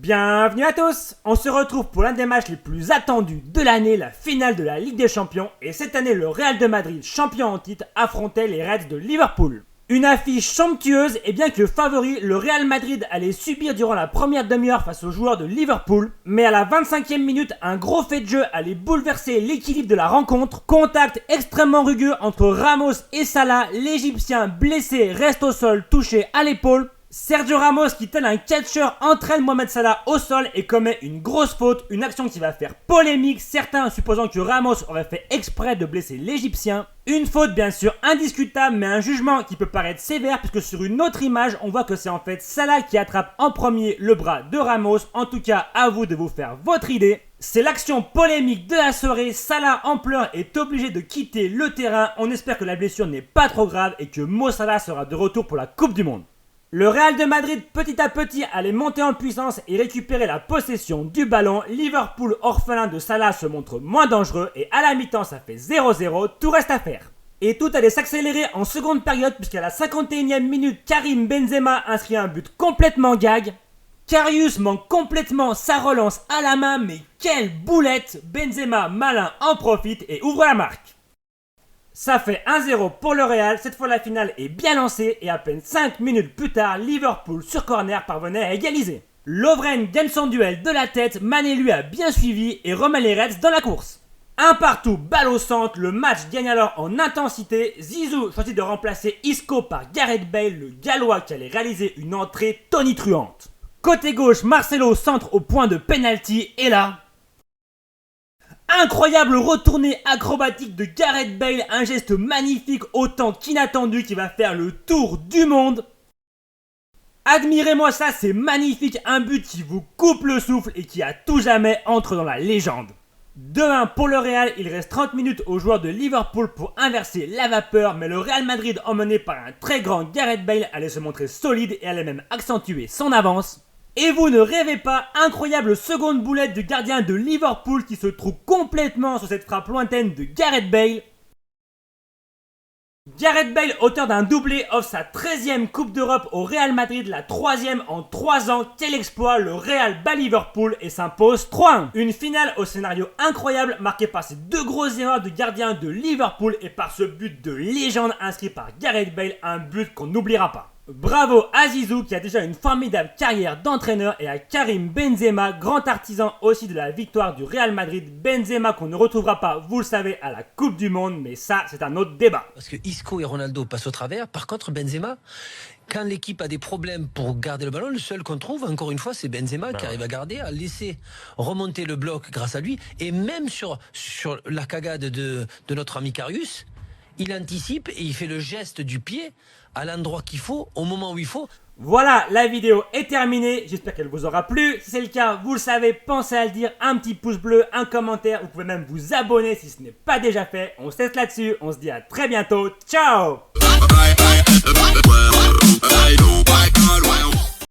Bienvenue à tous. On se retrouve pour l'un des matchs les plus attendus de l'année, la finale de la Ligue des Champions. Et cette année, le Real de Madrid, champion en titre, affrontait les Reds de Liverpool. Une affiche somptueuse et bien que favori, le Real Madrid allait subir durant la première demi-heure face aux joueurs de Liverpool. Mais à la 25e minute, un gros fait de jeu allait bouleverser l'équilibre de la rencontre. Contact extrêmement rugueux entre Ramos et Salah, l'Égyptien blessé reste au sol, touché à l'épaule. Sergio Ramos qui tel un catcheur entraîne Mohamed Salah au sol et commet une grosse faute, une action qui va faire polémique, certains supposant que Ramos aurait fait exprès de blesser l'Égyptien. Une faute bien sûr indiscutable mais un jugement qui peut paraître sévère puisque sur une autre image on voit que c'est en fait Salah qui attrape en premier le bras de Ramos. En tout cas à vous de vous faire votre idée. C'est l'action polémique de la soirée, Salah en pleurs est obligé de quitter le terrain. On espère que la blessure n'est pas trop grave et que Mo Salah sera de retour pour la Coupe du Monde. Le Real de Madrid petit à petit allait monter en puissance et récupérer la possession du ballon. Liverpool orphelin de Salah se montre moins dangereux et à la mi-temps ça fait 0-0, tout reste à faire. Et tout allait s'accélérer en seconde période puisqu'à la 51e minute, Karim Benzema inscrit un but complètement gag. Karius manque complètement sa relance à la main mais quelle boulette! Benzema malin en profite et ouvre la marque. Ça fait 1-0 pour le Real, cette fois la finale est bien lancée et à peine 5 minutes plus tard, Liverpool sur corner parvenait à égaliser. Lovren gagne son duel de la tête, Mané lui a bien suivi et remet les Reds dans la course. Un partout, balle au centre, le match gagne alors en intensité. Zizou choisit de remplacer Isco par Gareth Bale, le Gallois qui allait réaliser une entrée tonitruante. Côté gauche, Marcelo centre au point de penalty et là... Incroyable retournée acrobatique de Gareth Bale, un geste magnifique autant qu'inattendu qui va faire le tour du monde. Admirez-moi ça, c'est magnifique, un but qui vous coupe le souffle et qui à tout jamais entre dans la légende. 2-1 pour le Real, il reste 30 minutes aux joueurs de Liverpool pour inverser la vapeur, mais le Real Madrid emmené par un très grand Gareth Bale allait se montrer solide et allait même accentuer son avance. Et vous ne rêvez pas, incroyable seconde boulette du gardien de Liverpool qui se trouve complètement sur cette frappe lointaine de Gareth Bale. Gareth Bale, auteur d'un doublé, offre sa 13e Coupe d'Europe au Real Madrid, la 3e en 3 ans. Quel exploit, le Real bat Liverpool et s'impose 3-1. Une finale au scénario incroyable marquée par ces deux grosses erreurs de gardien de Liverpool et par ce but de légende inscrit par Gareth Bale, un but qu'on n'oubliera pas. Bravo à Zizou qui a déjà une formidable carrière d'entraîneur et à Karim Benzema, grand artisan aussi de la victoire du Real Madrid. Benzema qu'on ne retrouvera pas, vous le savez, à la Coupe du Monde, mais ça c'est un autre débat. Parce que Isco et Ronaldo passent au travers, par contre Benzema, quand l'équipe a des problèmes pour garder le ballon, le seul qu'on trouve, encore une fois, c'est Benzema qui arrive à garder, à laisser remonter le bloc grâce à lui, et même sur la cagade de notre ami Karius, il anticipe et il fait le geste du pied à l'endroit qu'il faut, au moment où il faut. Voilà, la vidéo est terminée, j'espère qu'elle vous aura plu. Si c'est le cas, vous le savez, pensez à le dire, un petit pouce bleu, un commentaire, vous pouvez même vous abonner si ce n'est pas déjà fait. On se laisse là-dessus, on se dit à très bientôt, ciao.